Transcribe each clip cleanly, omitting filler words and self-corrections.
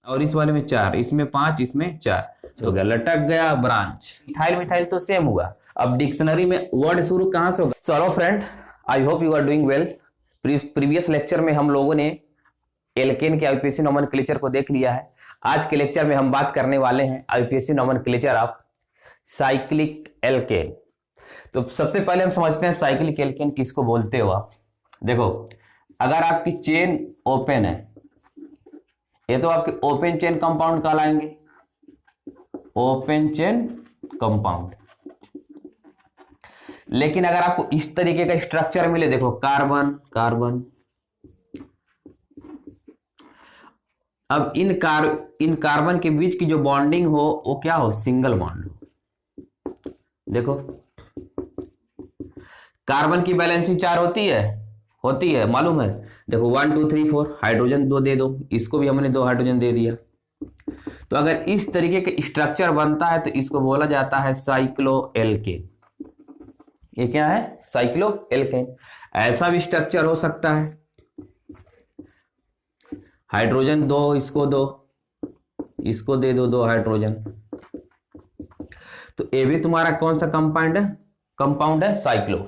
और इस वाले में 4, इसमें 5, इसमें 4, हो गया, लटक गया ब्रांच। मिथाइल मिथाइल तो सेम हुआ। अब डिक्शनरी में वर्ड शुरू कहां से होगा? So hello friend, I hope you are doing well. Previous lecture में हम लोगों ने एल्केन के आईयूपीएसी नोमेनक्लेचर को देख लिया है। आज के लेक्चर में हम बात करने वाले हैं IUPAC nomenclature of cyclic alkane. तो सबसे पहले हम समझते हैं साइक्लिक एल्केन किसको बोलते हो आप। देखो, अगर आपकी चेन ओपन है, ये तो आपके ओपन चेन कंपाउंड कहलाएंगे, ओपन चेन कंपाउंड। लेकिन अगर आपको इस तरीके का स्ट्रक्चर मिले, देखो कार्बन कार्बन, अब इन कार्बन के बीच की जो बॉन्डिंग हो वो क्या हो? सिंगल बॉन्ड हो। देखो, कार्बन की बैलेंसिंग 4 होती है, मालूम है। देखो 1 2 3 4, हाइड्रोजन 2 दे दो, इसको भी हमने 2 हाइड्रोजन दे दिया। तो अगर इस तरीके के स्ट्रक्चर बनता है तो इसको बोला जाता है साइक्लोएल्केन। ये क्या है? साइक्लोएल्केन। ऐसा भी स्ट्रक्चर हो सकता है, हाइड्रोजन 2, इसको दो, इसको दे दो 2 हाइड्रोजन। तो ये भी तुम्हारा कौन सा कंपाउंड है? साइक्लो।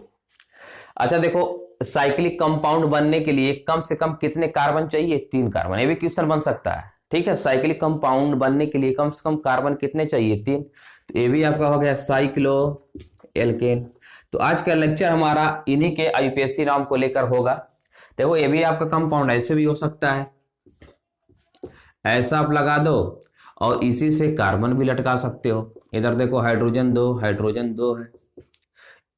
अच्छा देखो, साइक्लिक कंपाउंड बनने के लिए कम से कम कितने कार्बन चाहिए? 3 कार्बन। ये भी क्वेश्चन बन सकता है, ठीक है। साइक्लिक कंपाउंड बनने के लिए कम से कम कार्बन कितने चाहिए? 3। तो ये भी आपका हो गया साइक्लोएल्केन। तो आज का लेक्चर हमारा इन्हीं के आईयूपीएसी नाम को लेकर होगा। देखो, ये भी आपका कंपाउंड ऐसे भी हो सकता है, ऐसा आप लगा दो और इसी से कार्बन भी लटका सकते हो। इधर देखो, हाइड्रोजन 2 है,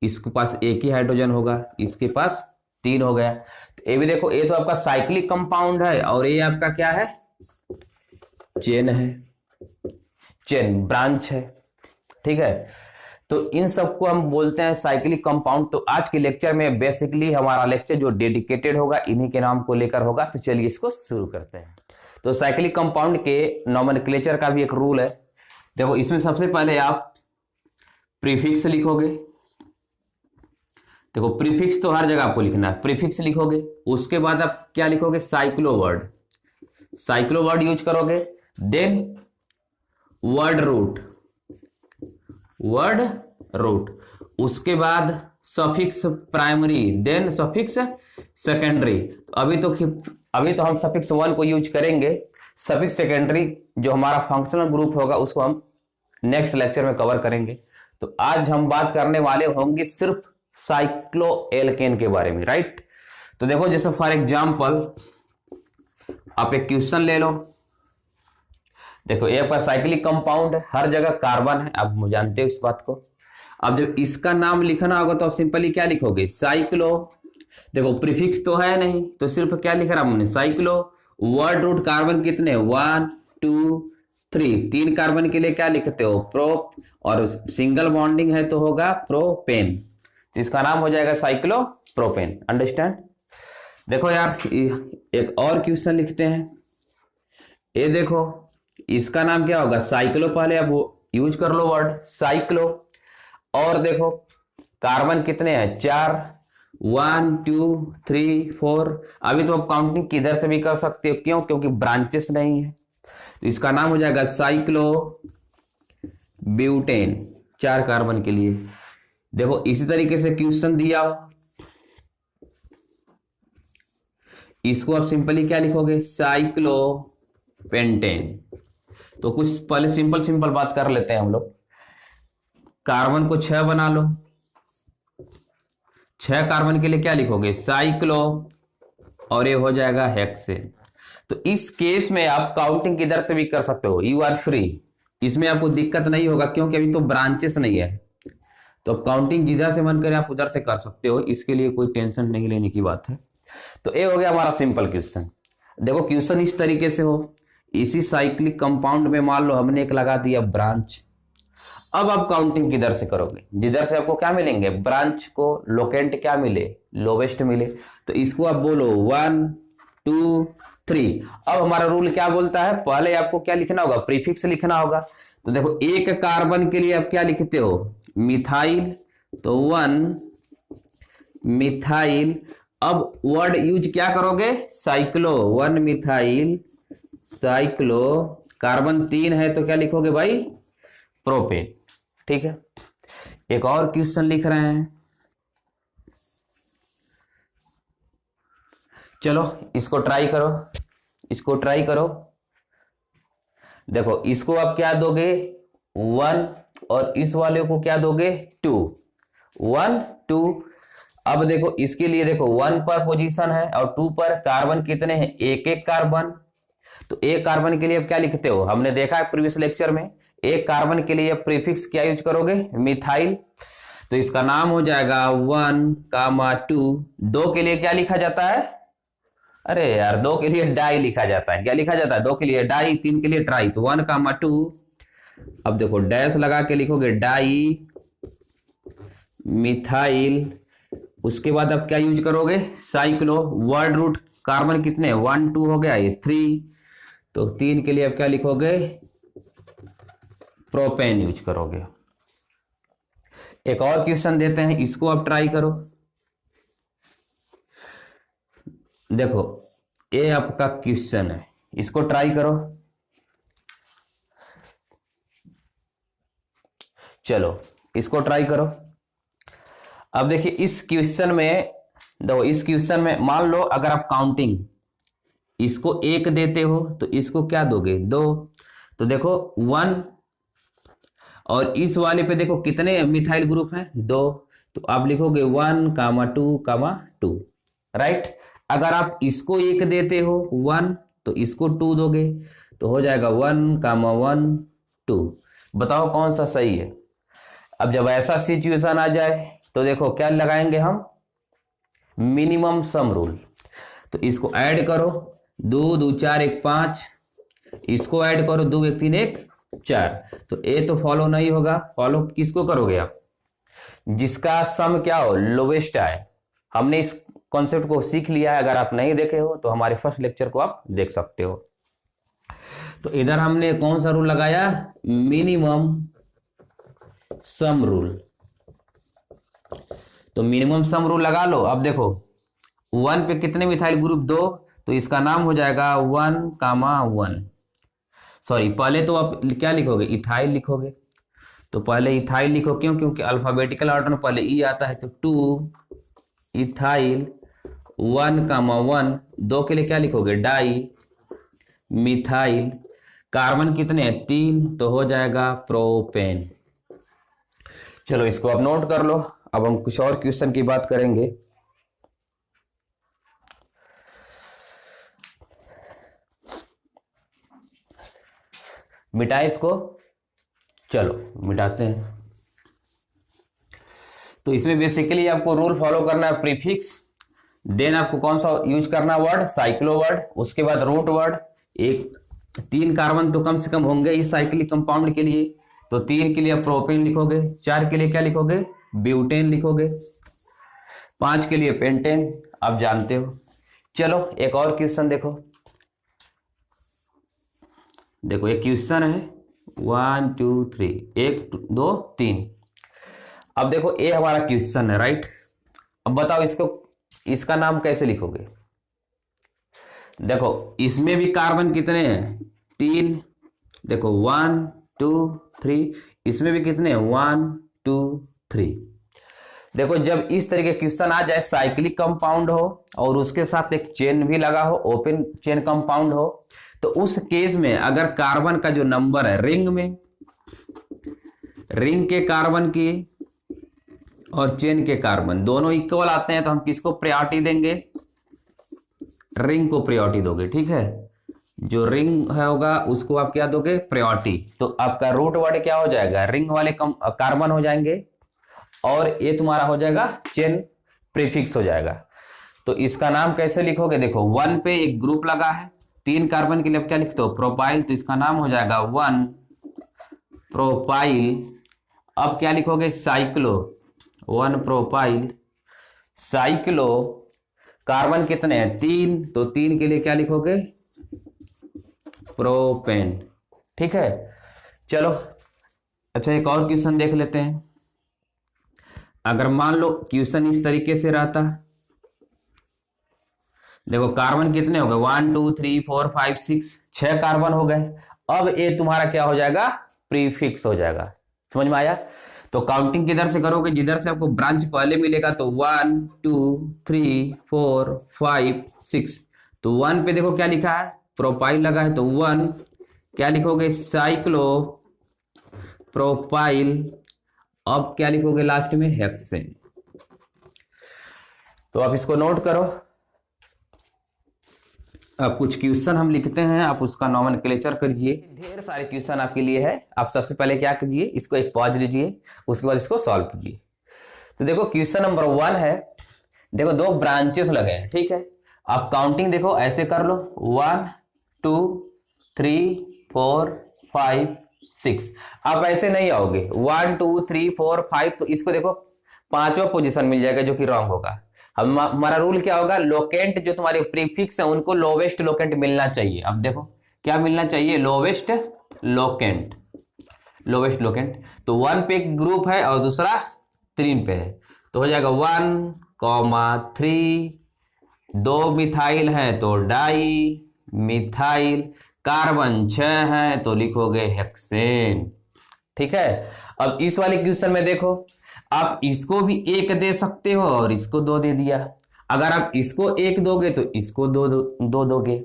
इसके पास एक ही हाइड्रोजन होगा, इसके पास 3 हो गया। तो ये भी देखो, ये तो आपका साइक्लिक कंपाउंड है और ये आपका क्या है? चेन है, चेन ब्रांच है, ठीक है। तो इन सबको हम बोलते हैं साइक्लिक कंपाउंड। तो आज के लेक्चर में बेसिकली हमारा लेक्चर जो डेडिकेटेड होगा इन्हीं के नाम को लेकर होगा। तो चलिए इसको शुरू करते हैं। तो साइक्लिक कंपाउंड के नोमेनक्लेचर का भी एक रूल है। देखो, इसमें सबसे पहले आप प्रीफिक्स लिखोगे। देखो, प्रीफिक्स तो हर जगह आपको लिखना है, प्रीफिक्स लिखोगे। उसके बाद आप क्या लिखोगे? साइक्लो वर्ड यूज करोगे। देन वर्ड रूट, उसके बाद suffix primary, then suffix secondary. अभी तो हम सफिक्स 1 को यूज करेंगे। सफिक्स सेकेंडरी जो हमारा फंक्शनल ग्रुप होगा उसको हम नेक्स्ट लेक्चर में कवर करेंगे। तो आज हम बात करने वाले होंगे सिर्फ साइक्लोएल्केन के बारे में, राइट। तो देखो, जैसे फॉर एग्जांपल आप एक क्वेश्चन ले लो। देखो, ये पर साइक्लिक कंपाउंड है, हर जगह कार्बन है, आप जानते हो इस बात को। अब जब इसका नाम लिखना होगा तो आप सिंपली क्या लिखोगे? साइक्लो। देखो, प्रीफिक्स तो है नहीं, तो सिर्फ क्या लिख रहा हमने? साइक्लो। वर्ड रूट कार्बन कितने? 1 2 3, 3 कार्बन के लिए क्या लिखते हो? प्रोप। और सिंगल बॉन्डिंग है तो होगा प्रोपेन, तो इसका नाम हो जाएगा साइक्लो प्रोपेन। अंडरस्टैंड? देखो यार, एक और क्वेश्चन लिखते हैं। ये देखो, इसका नाम क्या होगा? साइक्लो। पहले आप यूज कर लो वर्ड साइक्लो। और देखो, कार्बन कितने हैं? 4, 1 2 3 4। अभी तो आप काउंटिंग किधर से भी कर सकते हो, क्यों? क्योंकि ब्रांचेस नहीं है। तो इसका नाम हो जाएगा साइक्लो ब्यूटेन, 4 कार्बन के लिए। देखो, इसी तरीके से क्वेश्चन दिया हो, इसको आप सिंपली क्या लिखोगे? Cyclo pentane. तो कुछ पहले सिंपल बात कर लेते हैं हम लोग। कार्बन को 6 बना लो, 6 कार्बन के लिए क्या लिखोगे? साइक्लो, और ये हो जाएगा हेक्सेन। तो इस केस में आप काउंटिंग किधर से भी कर सकते हो, यू आर फ्री। इसमें आपको दिक्कत नहीं होगा, क्योंकि अभी तो ब्रांचेस नहीं है। तो काउंटिंग जिधर से मन करे आप उधर से कर सकते हो, इसके लिए कोई टेंशन नहीं लेने की बात है। तो ये हो गया हमारा सिंपल क्वेश्चन। देखो, क्वेश्चन इस तरीके से हो, इसी साइक्लिक कंपाउंड में मान लो हमने एक लगा दिया ब्रांच। अब आप काउंटिंग किधर से करोगे? जिधर से आपको क्या मिलेंगे? ब्रांच को लोकेंट क्या मिले? लोवेस्ट मिले। तो इसको आप बोलो 1 2 3। अब हमारा रूल क्या बोलता है? पहले आपको क्या लिखना होगा? प्रीफिक्स लिखना होगा। तो देखो, एक कार्बन के लिए आप क्या लिखते हो? मिथाइल, तो 1 मिथाइल। अब वर्ड यूज क्या करोगे? साइक्लो, 1 मिथाइल साइक्लो, कार्बन 3 है तो क्या लिखोगे भाई, प्रोपेन। ठीक है, एक और क्वेश्चन लिख रहे हैं, चलो इसको ट्राई करो, इसको ट्राई करो। देखो इसको आप क्या दोगे 1 और इस वाले को क्या दोगे 2, 1 2। अब देखो इसके लिए देखो 1 पर पोजीशन है और 2 पर, कार्बन कितने हैं, एक एक कार्बन। तो एक कार्बन के लिए आप क्या लिखते हो, हमने देखा है प्रीवियस लेक्चर में, एक कार्बन के लिए प्रीफिक्स क्या यूज करोगे, मिथाइल। तो इसका नाम हो जाएगा 1,2। 2 के लिए क्या लिखा जाता है, अरे यार 2 के लिए डाई लिखा जाता है, क्या लिखा जाता है, 2 के लिए डाई, 3 के लिए ट्राई, तो 1,2। अब देखो डैश लगा के लिखोगे डाई मिथाइल। उसके बाद अब क्या यूज करोगे, साइक्लो, वर्ड रूट कार्बन कितने 1 2 हो गया, ये 3, तो 3 के लिए अब क्या लिखोगे, प्रोपेन यूज करोगे। एक और क्वेश्चन देते हैं, इसको आप ट्राई करो। देखो ये आपका क्वेश्चन है, इसको ट्राई करो। चलो इसको ट्राई करो। अब देखिए इस क्वेश्चन में, देखो इस क्वेश्चन में मान लो अगर आप काउंटिंग इसको 1 देते हो तो इसको क्या दोगे 2, तो देखो 1, और इस वाले पे देखो कितने मिथाइल ग्रुप हैं 2, तो आप लिखोगे 1,2,2, राइट। अगर आप इसको 1 देते हो 1 तो इसको 2 दोगे, तो हो जाएगा 1,1,2। बताओ कौन सा सही है। अब जब ऐसा सिचुएशन आ जाए तो देखो क्या लगाएंगे हम, मिनिमम सम रूल। तो इसको ऐड करो, 2 2 4 1 5, इसको ऐड करो 2 1 3 1 4, तो ए तो फॉलो नहीं होगा। फॉलो किसको करोगे आप, जिसका सम क्या हो, लोवेस्ट आए। हमने इस कॉन्सेप्ट को सीख लिया है, अगर आप नहीं देखे हो तो हमारे फर्स्ट लेक्चर को आप देख सकते हो। तो इधर हमने कौन सा रूल लगाया, मिनिमम सम रूल। तो मिनिमम सम रूल लगा लो। अब देखो 1 पे कितने मिथाइल ग्रुप 2, तो इसका नाम हो जाएगा 1,1। सॉरी, पहले तो आप क्या लिखोगे, इथाइल लिखोगे। तो पहले इथाइल लिखो, क्यों, क्योंकि अल्फाबेटिकल ऑर्डर में पहले ई आता है। तो 2 इथाइल 1,1, 2 के लिए क्या लिखोगे, डाई मिथाइल। कार्बन कितने हैं 3, तो हो जाएगा प्रोपेन। चलो इसको अब नोट कर लो। अब हम कुछ और क्वेश्चन की बात करेंगे। मिटाए इसको, चलो मिटाते हैं। तो इसमें बेसिकली आपको रूल फॉलो करना है, प्रीफिक्स, देन आपको कौन सा यूज करना वर्ड, साइक्लो वर्ड, उसके बाद रूट वर्ड। एक 3 कार्बन तो कम से कम होंगे इस साइक्लिक कंपाउंड के लिए, तो 3 के लिए आप प्रोपेन लिखोगे, 4 के लिए क्या लिखोगे, ब्यूटेन लिखोगे, 5 के लिए पेंटेन, आप जानते हो। चलो एक और क्वेश्चन देखो। देखो एक क्वेश्चन है 1 2 3, 1 2 3। अब देखो ये हमारा क्वेश्चन है, राइट। अब बताओ इसको, इसका नाम कैसे लिखोगे। देखो इसमें भी कार्बन कितने हैं 3, देखो 1 2 3, इसमें भी कितने 1 2 3। देखो जब इस तरह के क्वेश्चन आ जाए, साइक्लिक कंपाउंड हो और उसके साथ एक चेन भी लगा हो, ओपन चेन कंपाउंड हो, तो उस केस में अगर कार्बन का जो नंबर है रिंग में, रिंग के कार्बन की और चेन के कार्बन दोनों इक्वल आते हैं, तो हम किसको प्रायोरिटी देंगे, रिंग को प्रायोरिटी दोगे, ठीक है। जो रिंग है होगा उसको आप क्या दोगे, प्रायोरिटी। तो आपका रूट वर्ड क्या हो जाएगा, रिंग वाले कार्बन हो जाएंगे, और ये तुम्हारा हो जाएगा चेन प्रीफिक्स हो जाएगा। तो इसका नाम कैसे लिखोगे, देखो 1 पे एक ग्रुप लगा है, 3 कार्बन के लिए आप क्या लिखते हो, प्रोपाइल, तो इसका नाम हो जाएगा 1 प्रोपाइल। अब क्या लिखोगे, साइक्लो, 1 प्रोपाइल साइक्लो। कार्बन कितने हैं 3, तो 3 के लिए क्या लिखोगे, प्रोपेन, ठीक है। चलो अच्छा एक और क्वेश्चन देख लेते हैं। अगर मान लो क्वेश्चन इस तरीके से रहता, देखो कार्बन कितने हो गए, 1 2 3 4 5 6, 6 कार्बन हो गए। अब ये तुम्हारा क्या हो जाएगा, प्रीफिक्स हो जाएगा। समझ में आया? तो काउंटिंग किधर से करोगे, जिधर से आपको ब्रांच पहले मिलेगा, तो 1 2 3 4 5 6। तो 1 पे देखो क्या लिखा है, प्रोपाइल लगा है, तो 1 क्या लिखोगे, साइक्लो प्रोपाइल। अब क्या लिखोगे लास्ट में, हेक्सेन। तो आप इसको नोट करो। अब कुछ क्वेश्चन हम लिखते हैं, आप उसका नोमेनक्लेचर करिए। ढेर सारे क्वेश्चन आपके लिए है। आप सबसे पहले क्या कीजिए, इसको एक पॉज लीजिए, उसके बाद इसको सॉल्व कीजिए। तो देखो क्वेश्चन नंबर 1 है, देखो 2 ब्रांचेस लगे हैं, ठीक है। आप काउंटिंग देखो ऐसे कर लो, 1 2 3 4 5 6। आप ऐसे नहीं आओगे 1 2 3 4 5, तो इसको देखो 5वां पोजीशन मिल जाएगा, जो कि रॉन्ग होगा। हमारा रूल क्या होगा, लोकेंट जो तुम्हारे प्रीफिक्स है उनको लोवेस्ट लोकेंट मिलना चाहिए। अब देखो क्या मिलना चाहिए, लोवेस्ट लोकेंट। लोवेस्ट लोकेंट, तो 1 पे एक ग्रुप है और दूसरा 3 पे है, तो हो जाएगा 1,3। 2 मिथाइल है तो डाई मिथाइल, कार्बन 6 है तो लिखोगे हेक्सेन। ठीक है। अब इस वाले क्वेश्चन में देखो, आप इसको भी 1 दे सकते हो और इसको 2 दे दिया। अगर आप इसको 1 दोगे तो इसको 2 दोगे।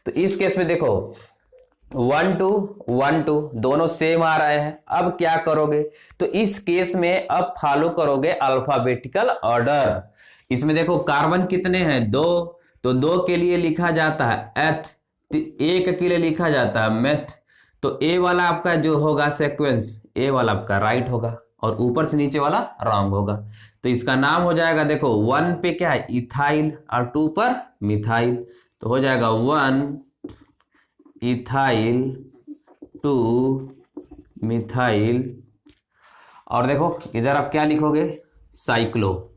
तो इस केस में देखो 1 2 1 2 दोनों सेम आ रहे हैं। अब क्या करोगे, तो इस केस में अब फॉलो करोगे अल्फाबेटिकल ऑर्डर। इसमें देखो कार्बन कितने हैं, 2, तो 2 के लिए लिखा जाता है एथ, 1 के लिए लिखा जाता है मेथ। तो ए वाला आपका जो होगा सीक्वेंस, ए वाला आपका राइट होगा और ऊपर से नीचे वाला रॉन्ग होगा। तो इसका नाम हो जाएगा, देखो 1 पे क्या है, इथाइल, और 2 पर मिथाइल, तो हो जाएगा 1 इथाइल 2 मिथाइल। और देखो इधर आप क्या लिखोगे, cyclo,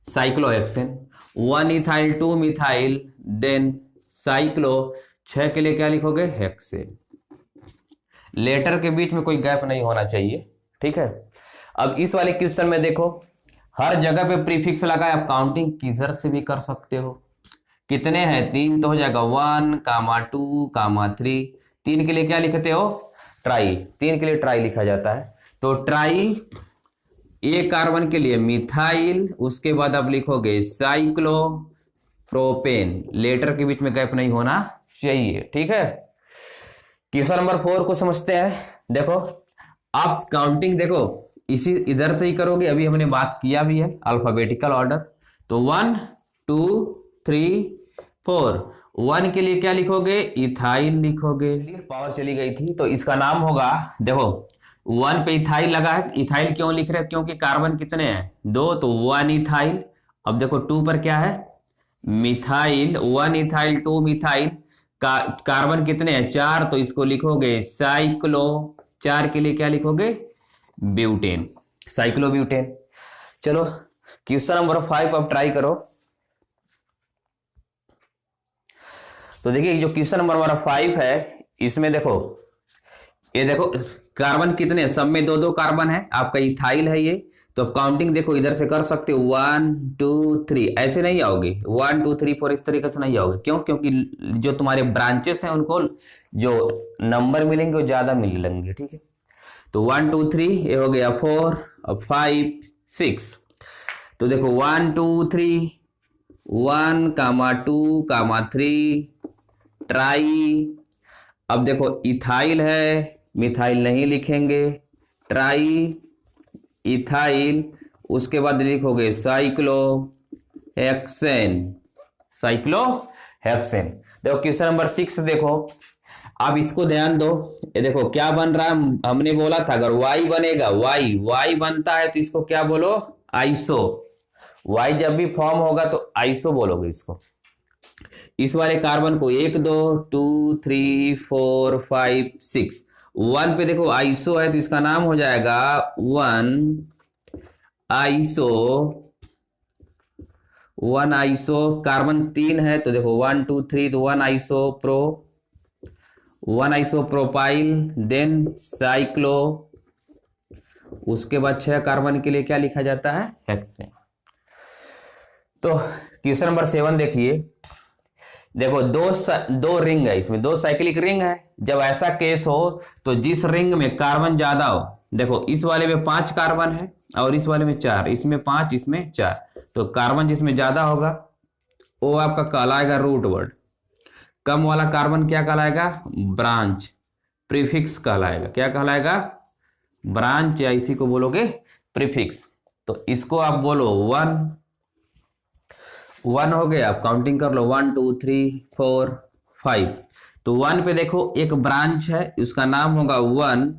cyclohexane. 1 ethyl 2 methyl, then cyclo, 6 के लिए क्या लिखोगे, हेक्सेन। लेटर के बीच में कोई गैप नहीं होना चाहिए, ठीक है। अब इस वाले क्वेश्चन में देखो, हर जगह पे प्रीफिक्स लगा है। आप काउंटिंग किधर से भी कर सकते हो। कितने हैं, 3, तो हो जाएगा 1, 2, 3। 3 के लिए क्या लिखते हो, ट्राई, 3 के लिए ट्राई लिखा जाता है। तो ट्राई, एक कार्बन के लिए मिथाइल, उसके बाद आप लिखोगे साइक्लो प्रोपेन। लेटर के बीच में गैप नहीं होना चाहिए, ठीक है। क्वेश्चन नंबर 4 को समझते हैं। देखो आप काउंटिंग देखो इसी इधर से ही करोगे, अभी हमने बात किया भी है अल्फाबेटिकल ऑर्डर। तो 1 2 3 4, 1 के लिए क्या लिखोगे, इथाइल लिखोगे। पावर चली गई थी, तो इसका नाम होगा, देखो 1 पे इथाइल लगा है। इथाइल क्यों लिख रहे हैं, क्योंकि कार्बन कितने हैं, 2, तो 1 इथाइल। अब देखो 2 पर क्या है, मिथाइल, 1 इथाइल 2 मिथाइल। कार्बन कितने हैं, 4, तो इसको लिखोगे साइक्लो। 4 के लिए क्या लिखोगे, ब्यूटेन, साइक्लोब्यूटेन। चलो क्वेश्चन नंबर 5 अब ट्राई करो। तो देखिए जो क्वेश्चन नंबर हमारा 5 है, इसमें देखो ये देखो कार्बन कितने, सब में 2 2 कार्बन है, आपका इथाइल है ये। तो अब काउंटिंग देखो इधर से कर सकते हो, 1 2 3, ऐसे नहीं आओगे 1 2 3 4 इस तरीके से नहीं आओगे। क्यों, क्योंकि जो तुम्हारे ब्रांचेस हैं उनको जो नंबर मिलेंगे वो ज्यादा मिलेंगे, ठीक है। तो 1 2 3 ये हो गया 4, अब 5 6। तो देखो 1 2 3, 1 2 3 ट्राई। अब देखो इथाइल है, मिथाइल नहीं लिखेंगे, ट्राई इथाइल, उसके बाद लिखोगे साइक्लो हेक्सेन, साइक्लो हेक्सेन। देखो क्वेश्चन नंबर 6 देखो, आप इसको ध्यान दो। ये देखो क्या बन रहा है, हमने बोला था अगर Y बनेगा, Y बनता है तो इसको क्या बोलो, आइसो। Y जब भी फॉर्म होगा तो आइसो बोलोगे इसको। इस वाले कार्बन को 1 2 2 3 4 5 6, 1 पे देखो आइसो है तो इसका नाम हो जाएगा 1 आइसो। 1 आइसो, कार्बन 3 है तो देखो 1 2 3, तो 1 iso pro, 1 iso propyl, then cyclo, उसके बाद 6 कार्बन के लिए क्या लिखा जाता है, हेक्सेन। तो क्वेश्चन नंबर 7 देखिए। देखो दो रिंग है, इसमें दो साइक्लिक रिंग है। जब ऐसा केस हो तो जिस रिंग में कार्बन ज्यादा हो, देखो इस वाले में 5 कार्बन है और इस वाले में 4, इसमें 5 इसमें 4, तो कार्बन जिसमें ज्यादा होगा वो आपका कहलाएगा रूट वर्ड। कम वाला कार्बन क्या कहलाएगा? ब्रांच, प्रीफिक्स कहलाएगा। क्या कहलाएगा? ब्रांच, या इसी को बोलोगे प्रीफिक्स। तो इसको आप बोलो 1 हो गया। आप काउंटिंग कर लो 1 2 3 4 5। तो 1 पे देखो एक ब्रांच है, उसका नाम होगा 1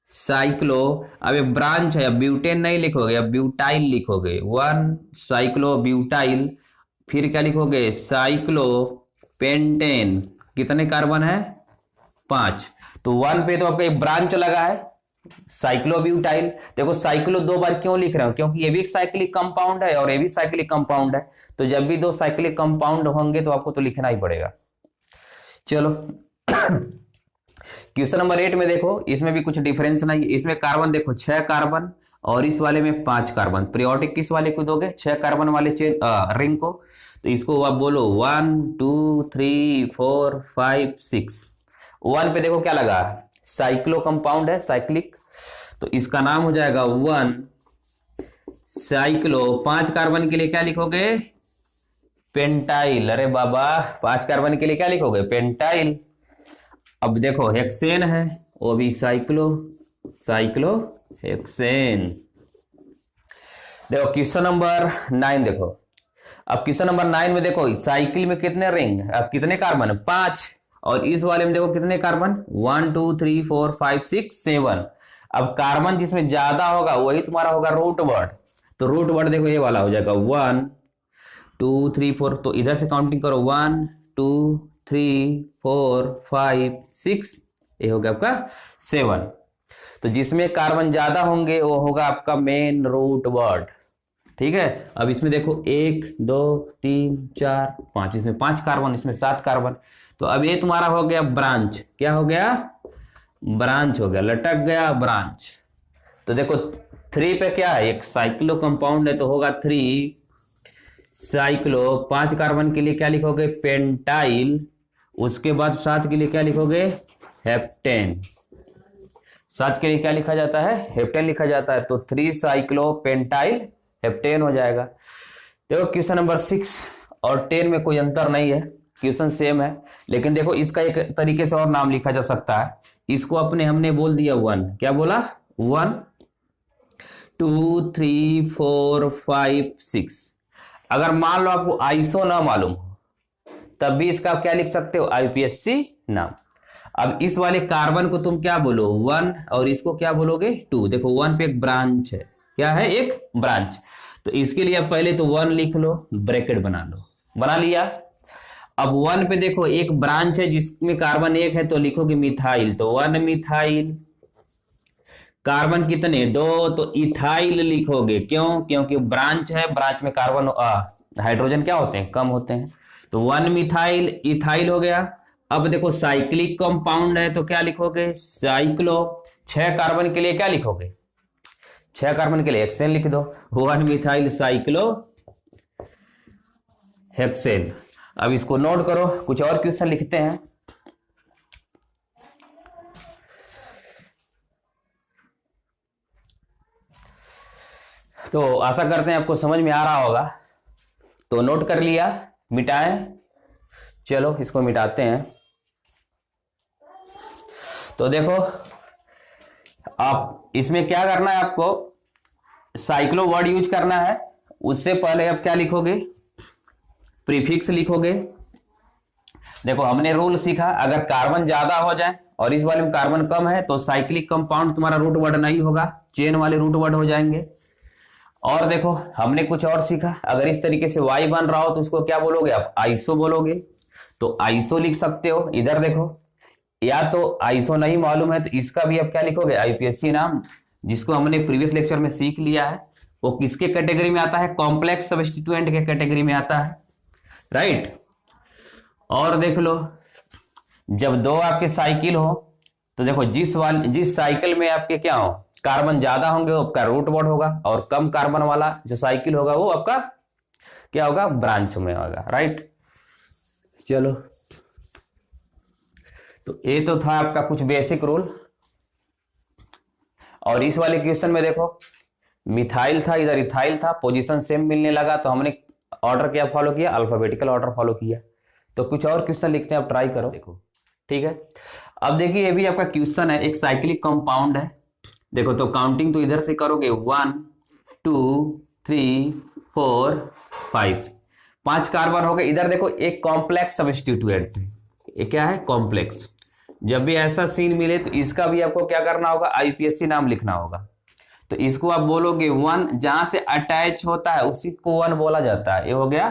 साइक्लो। अब ये ब्रांच है, अब ब्यूटेन नहीं लिखोगे, अब ब्यूटाइल लिखोगे। 1 साइक्लो ब्यूटाइल। फिर क्या लिखोगे? Cyclo pentane. कितने कार्बन है? 5। तो 1 पे तो आपका एक ब्रांच लगा है साइक्लोब्यूटाइल। देखो साइक्लो 2 बार क्यों लिख रहा हूं? क्योंकि ये भी एक साइक्लिक कंपाउंड है और ये भी साइक्लिक कंपाउंड है। तो जब भी 2 साइक्लिक कंपाउंड होंगे तो आपको तो लिखना ही पड़ेगा। चलो क्वेश्चन नंबर 8 में देखो, इसमें भी कुछ डिफरेंस नहीं है। इसमें कार्बन देखो 6 कार्बन और इस वाले में 5 कार्बन। पीरियोडिक किस वाले को दोगे? 6 कार्बन वाले रिंग को। तो इसको आप बोलो 1 2 3 4 5 6। 1 पे देखो क्या लगा? साइक्लो कंपाउंड है, साइक्लिक। तो इसका नाम हो जाएगा 1 साइक्लो। 5 कार्बन के लिए क्या लिखोगे? पेंटाइल। अरे बाबा 5 कार्बन के लिए क्या लिखोगे? पेंटाइल। अब देखो हेक्सेन है, वो भी साइक्लो, साइक्लो हेक्सेन। देखो क्वेश्चन नंबर 9 देखो। अब क्वेश्चन नंबर 9 में देखो साइकिल में कितने रिंग, कितने कार्बन? 5। और इस वाले में देखो कितने कार्बन? 1 2 3 4 5 6 7। अब कार्बन जिसमें ज्यादा होगा वही तुम्हारा होगा रूट वर्ड। तो रूट वर्ड देखो ये वाला हो जाएगा 1 2 3 4। तो इधर से काउंटिंग करो 1 2 3 4 5 6, ये हो गया आपका 7। तो जिसमें कार्बन ज्यादा होंगे वो होगा आपका मेन रूट वर्ड। ठीक है। अब इसमें देखो 1 2 3 4 5, इसमें 5 कार्बन, इसमें 7 कार्बन। तो अब ये तुम्हारा हो गया ब्रांच। क्या हो गया? ब्रांच हो गया, लटक गया ब्रांच। तो देखो 3 पे क्या है? एक साइक्लो कंपाउंड है तो होगा 3 साइक्लो। 5 कार्बन के लिए क्या लिखोगे? पेंटाइल। उसके बाद 7 के लिए क्या लिखोगे? हेप्टेन। 7 के लिए क्या लिखा जाता है? हेप्टेन लिखा जाता है। तो 3 साइक्लो पेंटाइल हेप्टेन हो जाएगा। देखो क्वेश्चन नंबर 6 और 10 में कोई अंतर नहीं है, क्वेश्चन सेम है। लेकिन देखो इसका एक तरीके से और नाम लिखा जा सकता है। इसको हमने बोल दिया 1। क्या बोला? 1 2 3 4 5 6। अगर मान लो आपको आइसो ना मालूम हो तब भी इसका क्या लिख सकते हो? IUPAC नाम। अब इस वाले कार्बन को तुम क्या बोलो? 1। और इसको क्या बोलोगे? 2। देखो 1 पे एक ब्रांच है। क्या है? एक ब्रांच। तो इसके लिए आप पहले तो 1 लिख लो, ब्रैकेट बना लो। बना लिया। अब 1 पे देखो एक ब्रांच है जिसमें कार्बन 1 है तो लिखोगे मिथाइल। तो 1 मिथाइल। कार्बन कितने? 2, तो इथाइल लिखोगे। क्यों? क्योंकि ब्रांच है, ब्रांच में कार्बन हाइड्रोजन क्या होते हैं? कम होते हैं। तो 1 मिथाइल इथाइल हो गया। अब देखो साइक्लिक कंपाउंड है तो क्या लिखोगे? साइक्लो। 6 कार्बन के लिए क्या लिखोगे? 6 कार्बन के लिए हेक्सेन लिख दो। 1 मिथाइल साइक्लो हेक्सेन। अब इसको नोट करो, कुछ और क्वेश्चन लिखते हैं। तो आशा करते हैं आपको समझ में आ रहा होगा। तो नोट कर लिया, मिटाएं। चलो इसको मिटाते हैं। तो देखो आप इसमें क्या करना है, आपको साइक्लो वर्ड यूज करना है। उससे पहले आप क्या लिखोगे? प्रीफिक्स लिखोगे। देखो हमने रूल सीखा, अगर कार्बन ज्यादा हो जाए और इस वाले में कार्बन कम है तो साइक्लिक कंपाउंड तुम्हारा रूट वर्ड नहीं होगा, चेन वाले रूट वर्ड हो जाएंगे। और देखो हमने कुछ और सीखा, अगर इस तरीके से Y बन रहा हो तो उसको क्या बोलोगे आप? आइसो बोलोगे। तो आइसो लिख सकते हो। इधर देखो, या तो आइसो नहीं मालूम है तो इसका भी आप क्या लिखोगे? IUPAC नाम, जिसको हमने प्रीवियस लेक्चर में सीख लिया है। वो किसके कैटेगरी में आता है? कॉम्प्लेक्स सब्स्टिट्यूएंट के कैटेगरी में आता है, राइट। और देख लो, जब 2 आपके साइकिल हो तो देखो जिस साइकिल में आपके क्या हो? कार्बन ज्यादा होंगे वो आपका रूट वर्ड होगा, और कम कार्बन वाला जो साइकिल होगा वो आपका क्या होगा, ब्रांच में होगा, राइट। चलो, तो ये तो था आपका कुछ बेसिक रूल। और इस वाले क्वेश्चन में देखो, मिथाइल था, इधर इथाइल था, पोजीशन सेम मिलने लगा, तो हमने ऑर्डर क्या फॉलो किया, अल्फाबेटिकल ऑर्डर फॉलो किया। तो कुछ और क्वेश्चन लिखते हैं, आप ट्राई करो, देखो, ठीक है। अब देखिए, ये भी आपका क्वेश्चन है, एक साइक्लिक कंपाउंड है। देखो, तो काउंटिंग तो इधर से करोगे, 1 2 3 4 5, 5 कार्बन हो गए। इधर देखो, एक कॉम्प्लेक्स सब्स्टिट्यूएंट, ये क्या है, कॉम्प्लेक्स। जब भी ऐसा सीन मिले तो इसका भी आपको क्या करना होगा, आईपीएससी नाम लिखना होगा। तो इसको आप बोलोगे 1, जहां से अटैच होता है उसी को 1 बोला जाता है। ये हो गया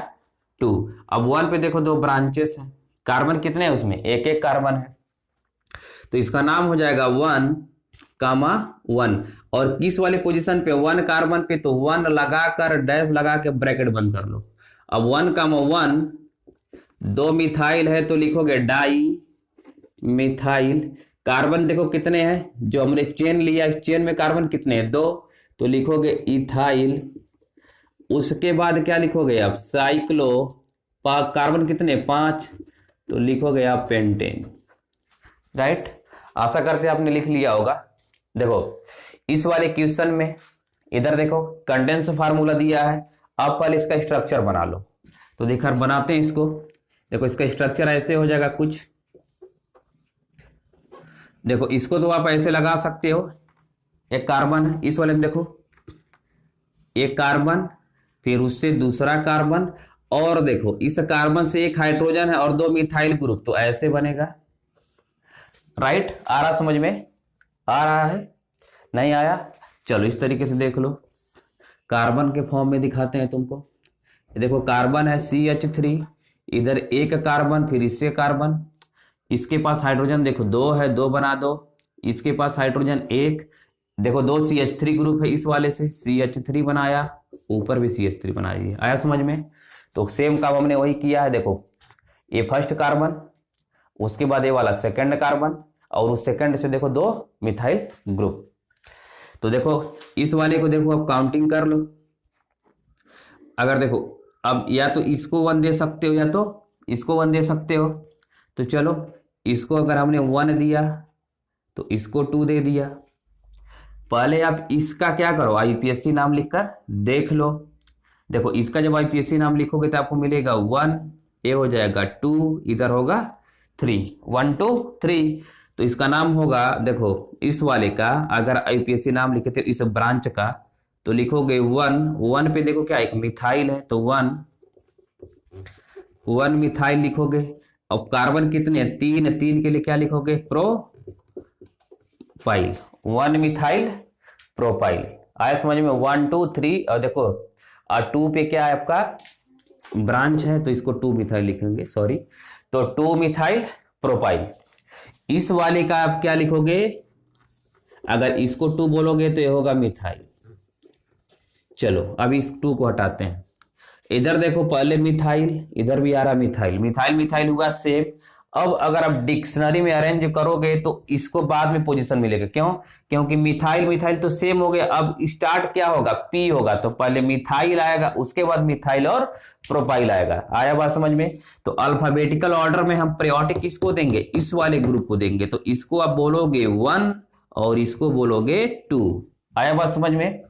2। अब 1 पे देखो 2 ब्रांचेस हैं, कार्बन कितने हैं उसमें, एक एक कार्बन है, तो इसका नाम हो जाएगा 1, 1। और किस वाले पोजीशन पे, 1 कार्बन पे, तो 1 लगाकर डैश लगा के ब्रैकेट बंद कर लो। अब 1, 1, 2 मिथाइल है तो लिखोगे डाई मिथाइल। कार्बन देखो कितने हैं, जो हमने चेन लिया, इस चेन में कार्बन कितने हैं, 2, तो लिखोगे इथाइल। उसके बाद क्या लिखोगे आप, साइक्लो, कार्बन कितने, 5, तो लिखोगे आप पेंटेन, राइट। आशा करते हैं आपने लिख लिया होगा। देखो, इस वाले क्वेश्चन में इधर देखो कंडेंस फार्मूला दिया है, अब पहले इसका स्ट्रक्चर बना लो। तो देखकर बनाते हैं इसको। देखो, इसका स्ट्रक्चर ऐसे हो जाएगा कुछ। देखो, इसको तो आप ऐसे लगा सकते हो, एक कार्बन है, इस वाले में देखो एक कार्बन, फिर उससे दूसरा कार्बन, और देखो इस कार्बन से एक हाइड्रोजन है और 2 मिथाइल ग्रुप, तो ऐसे बनेगा, राइट। आ रहा समझ में, आ रहा है, नहीं आया, चलो इस तरीके से देख लो, कार्बन के फॉर्म में दिखाते हैं तुमको। देखो, कार्बन है CH3, इधर एक कार्बन, फिर इससे कार्बन, इसके पास हाइड्रोजन देखो 2 है, 2 बना दो, इसके पास हाइड्रोजन 1, देखो 2 CH3 ग्रुप है, इस वाले से CH3 बनाया, ऊपर भी CH3 बनाइए, आया समझ में। तो सेम काम हमने वही किया है। देखो, ये फर्स्ट कार्बन, उसके बाद ये वाला सेकंड कार्बन, और उस सेकंड से देखो 2 मिथाइल ग्रुप। तो देखो, इस वाले को देखो अब काउंटिंग कर लो। अगर देखो, अब या तो इसको 1 दे सकते हो या तो इसको 1 दे सकते हो। तो चलो, इसको अगर हमने 1 दिया तो इसको 2 दे दिया। पहले आप इसका क्या करो, आईपीएससी नाम लिखकर देख लो। देखो, इसका जब आईपीएससी नाम लिखोगे तो आपको मिलेगा 1, ये हो जाएगा 2, इधर होगा 3, 1 2 3। तो इसका नाम होगा, देखो इस वाले का अगर आईपीएससी नाम लिखे थे इस ब्रांच का, तो लिखोगे 1 पे देखो क्या, एक मिथाइल है, तो 1 मिथाइल लिखोगे। अब कार्बन कितने, 3 के लिए क्या लिखोगे, प्रोपाइल, 1 मिथाइल प्रोपाइल। आया समझ में, 1 2 3। और देखो, 2 पे क्या है आपका, ब्रांच है, तो इसको 2 मिथाइल लिखेंगे, सॉरी, तो 2 मिथाइल प्रोपाइल। इस वाले का आप क्या लिखोगे, अगर इसको 2 बोलोगे तो ये होगा मिथाइल। चलो, अब इस 2 को हटाते हैं। इधर देखो, पहले मिथाइल, इधर भी आ रहा मिथाइल, मिथाइल मिथाइल हुआ सेम। अब अगर आप डिक्शनरी में अरेंज करोगे तो इसको बाद में पोजीशन मिलेगा, क्यों, क्योंकि मिथाइल मिथाइल तो सेम हो गया। अब स्टार्ट क्या होगा, पी होगा, तो पहले मिथाइल आएगा, उसके बाद मिथाइल और प्रोपाइल आएगा। आया बात समझ में। तो अल्फाबेटिकल ऑर्डर में हम प्रायोरिटी किसको देंगे, इस वाले ग्रुप को देंगे। तो इसको आप बोलोगे 1 और इसको बोलोगे 2। आया बात समझ में।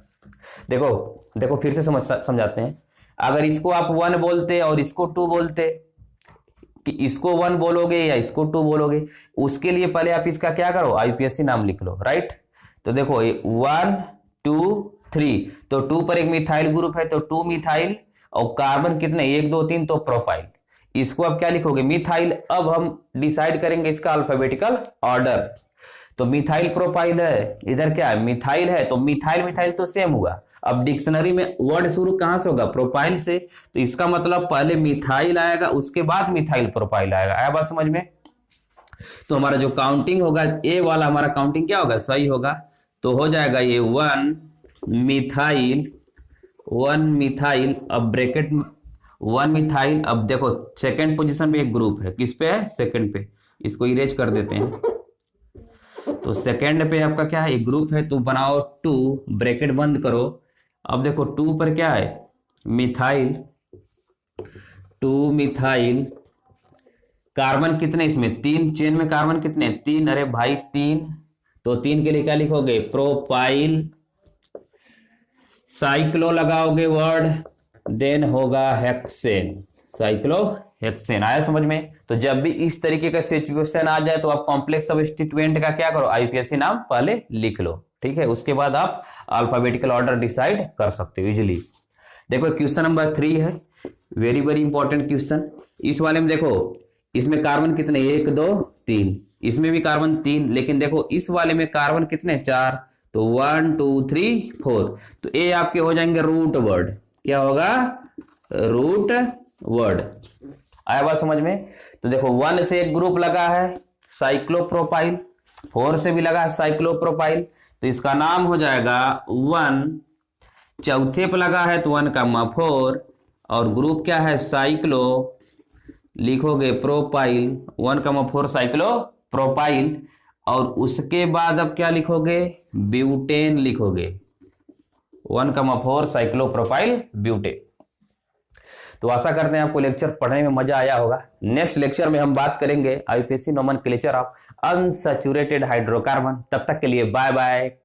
देखो देखो, फिर से समझाते हैं। अगर इसको आप 1 बोलते और इसको 2 बोलते, कि इसको 1 बोलोगे या इसको 2 बोलोगे, उसके लिए पहले आप इसका क्या करो, आईपीएससी नाम लिख लो, राइट। तो देखो, 1 2 3, तो 2 पर एक मिथाइल ग्रुप है, तो 2 मिथाइल, और कार्बन कितने, 1 2 3, तो प्रोपाइल। इसको आप क्या लिखोगे, मिथाइल। अब हम डिसाइड करेंगे इसका अल्फाबेटिकल ऑर्डर। तो मिथाइल प्रोपाइल है, इधर क्या है, मिथाइल है, तो मिथाइल मिथाइल तो सेम हुआ। अब डिक्शनरी में वर्ड शुरू कहां से होगा, प्रोपाइल से। तो इसका मतलब पहले मिथाइल आएगा, उसके बाद मिथाइल प्रोपाइल आएगा। आया बात समझ में। तो हमारा जो काउंटिंग होगा, ए वाला हमारा काउंटिंग क्या होगा, सही होगा। तो हो जाएगा ये 1 मिथाइल, 1 मिथाइल, अब ब्रैकेट 1 मिथाइल। अब देखो, सेकेंड पोजीशन में एक ग्रुप है, किस पे है, सेकेंड पे, इसको इरेज कर देते हैं। तो सेकेंड पे आपका क्या है, एक ग्रुप है, तो बनाओ 2, ब्रैकेट बंद करो। अब देखो 2 पर क्या है, मिथाइल, 2 मिथाइल, कार्बन कितने इसमें, 3 चेन में कार्बन कितने, 3, अरे भाई 3, तो 3 के लिए क्या लिखोगे, प्रोपाइल, साइक्लो लगाओगे वर्ड, देन होगा हेक्सेन, साइक्लो हेक्सेन। आया समझ में? तो जब भी इस तरीके का सिचुएशन आ जाए तो आप कॉम्प्लेक्स सब्स्टिट्यूएंट का क्या करो, आईयूपीएसी नाम पहले लिख लो, ठीक है, उसके बाद आप अल्फाबेटिकल ऑर्डर डिसाइड कर सकते हो इजिली। देखो क्वेश्चन नंबर 3 है, वेरी वेरी इंपॉर्टेंट क्वेश्चन। इस वाले में देखो, इसमें कार्बन कितने, 1 2 3, इसमें भी कार्बन 3, लेकिन देखो इस वाले में कार्बन कितने, 4, तो 1 2 3 4, तो ये आपके हो जाएंगे रूट वर्ड, क्या होगा, रूट वर्ड। आया बात समझ में? तो देखो 1 से एक ग्रुप लगा है साइक्लोप्रोपाइल, 4 से भी लगा है साइक्लोप्रोपाइल, तो इसका नाम हो जाएगा 1, चौथे पे लगा है तो 1 का 4, और ग्रुप क्या है, साइक्लो, लिखोगे प्रोपाइल, 1 का 4 साइक्लो प्रोपाइल, और उसके बाद अब क्या लिखोगे, ब्यूटेन लिखोगे, 1 का 4 साइक्लो प्रोपाइल ब्यूटेन। तो आशा करते हैं आपको लेक्चर पढ़ने में मजा आया होगा। नेक्स्ट लेक्चर में हम बात करेंगे IUPAC nomenclature of unsaturated hydrocarbon. तब तक के लिए बाय बाय।